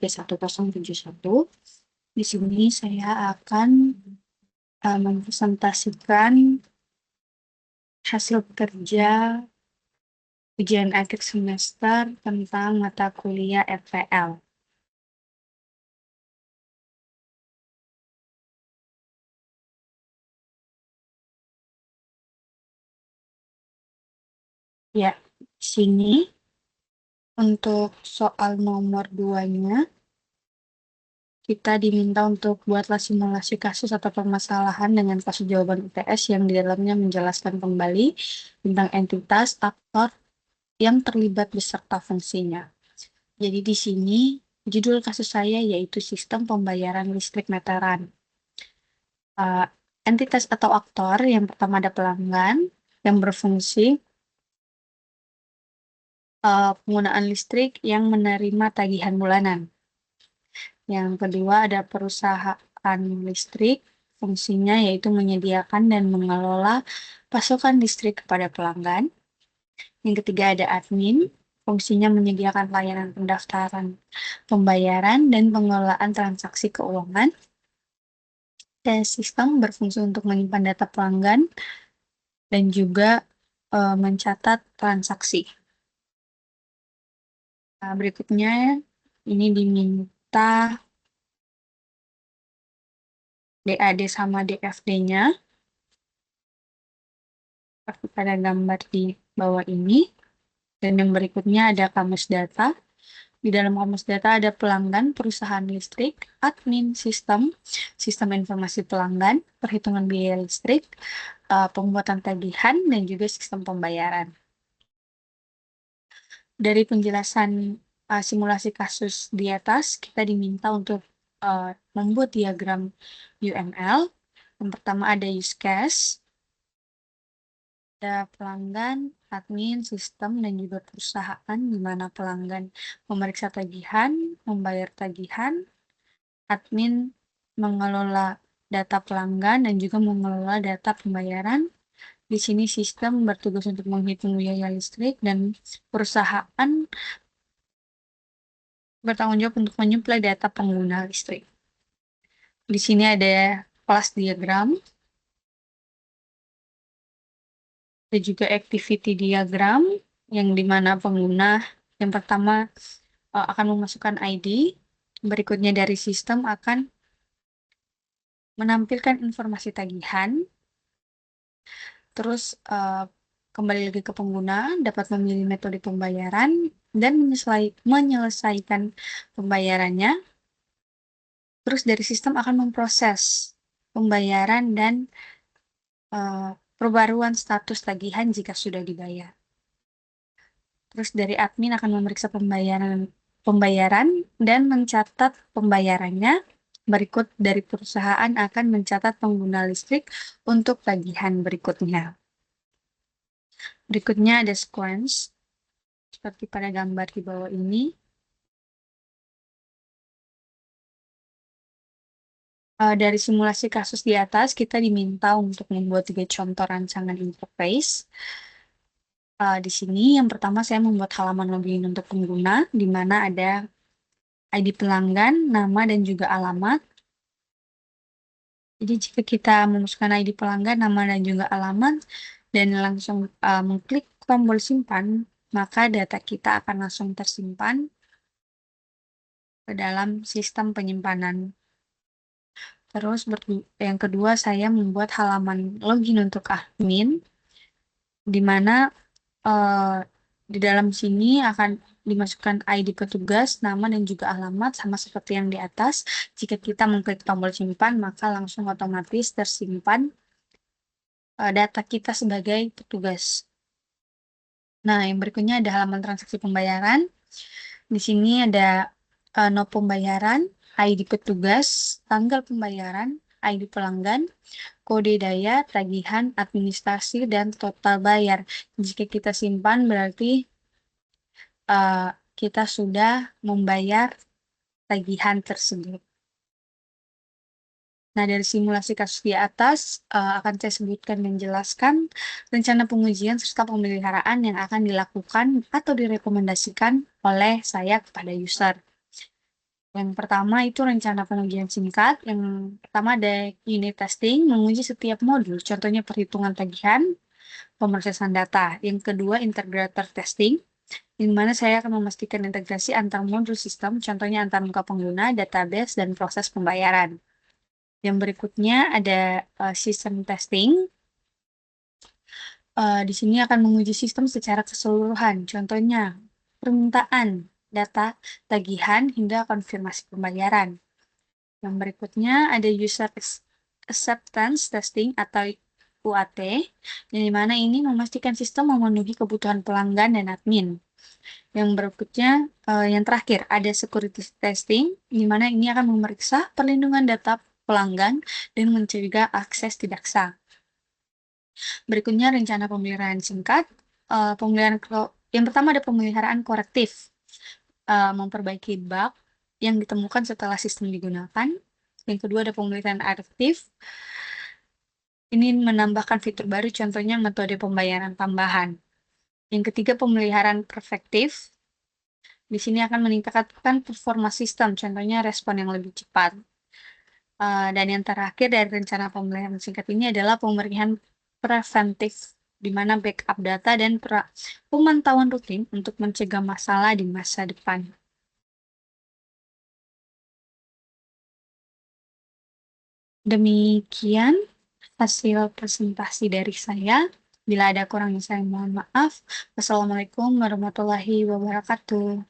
B1071. Di sini saya akan mempresentasikan hasil kerja ujian akhir semester tentang mata kuliah FPL. Ya, di sini untuk soal nomor 2-nya, kita diminta untuk buatlah simulasi kasus atau permasalahan dengan kasus jawaban UTS yang di dalamnya menjelaskan kembali tentang entitas, aktor yang terlibat beserta fungsinya. Jadi di sini judul kasus saya yaitu sistem pembayaran listrik meteran. Entitas atau aktor yang pertama ada pelanggan yang berfungsi penggunaan listrik yang menerima tagihan bulanan. Yang kedua ada perusahaan listrik, fungsinya yaitu menyediakan dan mengelola pasokan listrik kepada pelanggan. Yang ketiga ada admin, fungsinya menyediakan layanan pendaftaran, pembayaran, dan pengelolaan transaksi keuangan. Dan sistem berfungsi untuk menyimpan data pelanggan dan juga mencatat transaksi. Nah, berikutnya ini diminta DAD sama DFD-nya seperti pada gambar di bawah ini. Dan yang berikutnya ada kamus data. Di dalam kamus data ada pelanggan, perusahaan listrik, admin sistem, sistem informasi pelanggan, perhitungan biaya listrik, pembuatan tagihan, dan juga sistem pembayaran. Dari penjelasan simulasi kasus di atas, kita diminta untuk membuat diagram UML. Yang pertama ada use case, ada pelanggan, admin, sistem, dan juga perusahaan, di mana pelanggan memeriksa tagihan, membayar tagihan, admin mengelola data pelanggan, dan juga mengelola data pembayaran. Di sini sistem bertugas untuk menghitung biaya listrik, dan perusahaan bertanggung jawab untuk menyuplai data pengguna listrik. Di sini ada kelas diagram, ada juga activity diagram, yang dimana pengguna yang pertama akan memasukkan ID, berikutnya dari sistem akan menampilkan informasi tagihan, terus kembali lagi ke pengguna, dapat memilih metode pembayaran, dan menyelesaikan pembayarannya. Terus dari sistem akan memproses pembayaran dan perbaruan status tagihan jika sudah dibayar. Terus dari admin akan memeriksa pembayaran dan mencatat pembayarannya. Berikut dari perusahaan akan mencatat pengguna listrik untuk tagihan berikutnya. Berikutnya ada sequence, seperti pada gambar di bawah ini. Dari simulasi kasus di atas, kita diminta untuk membuat 3 contoh rancangan interface. Di sini yang pertama saya membuat halaman login untuk pengguna, di mana ada ID pelanggan, nama, dan juga alamat. Jadi jika kita memasukkan ID pelanggan, nama, dan juga alamat, dan langsung mengklik tombol simpan, maka data kita akan langsung tersimpan ke dalam sistem penyimpanan. Terus yang kedua saya membuat halaman login untuk admin, di mana di dalam sini akan dimasukkan ID petugas, nama, dan juga alamat sama seperti yang di atas. Jika kita mengklik tombol simpan, maka langsung otomatis tersimpan data kita sebagai petugas. Nah, yang berikutnya ada halaman transaksi pembayaran. Di sini ada no pembayaran, ID petugas, tanggal pembayaran, ID pelanggan, kode daya, tagihan, administrasi, dan total bayar. Jika kita simpan, berarti kita sudah membayar tagihan tersebut. Nah, dari simulasi kasus di atas akan saya sebutkan dan jelaskan rencana pengujian serta pemeliharaan yang akan dilakukan atau direkomendasikan oleh saya kepada user. Yang pertama itu rencana pengujian singkat. Yang pertama ada unit testing, menguji setiap modul, contohnya perhitungan tagihan, pemrosesan data. Yang kedua integrator testing, di mana saya akan memastikan integrasi antar modul sistem, contohnya antar muka pengguna, database, dan proses pembayaran. Yang berikutnya ada sistem testing. Di sini akan menguji sistem secara keseluruhan, contohnya permintaan data, tagihan, hingga konfirmasi pembayaran. Yang berikutnya ada user acceptance testing atau UAT, yang dimana ini memastikan sistem memenuhi kebutuhan pelanggan dan admin. Yang berikutnya, yang terakhir, ada security testing, di mana ini akan memeriksa perlindungan data pelanggan dan mencegah akses tidak sah. Berikutnya, rencana pemeliharaan singkat. Yang pertama ada pemeliharaan korektif, memperbaiki bug yang ditemukan setelah sistem digunakan. Yang kedua ada pemeliharaan adaptif. Ini menambahkan fitur baru, contohnya metode pembayaran tambahan. Yang ketiga, pemeliharaan perfektif. Di sini akan meningkatkan performa sistem, contohnya respon yang lebih cepat. Dan yang terakhir dari rencana pemeliharaan singkat ini adalah pemeriksaan preventif, di mana backup data dan pemantauan rutin untuk mencegah masalah di masa depan. Demikian hasil presentasi dari saya. Bila ada kurangnya saya mohon maaf. Wassalamualaikum warahmatullahi wabarakatuh.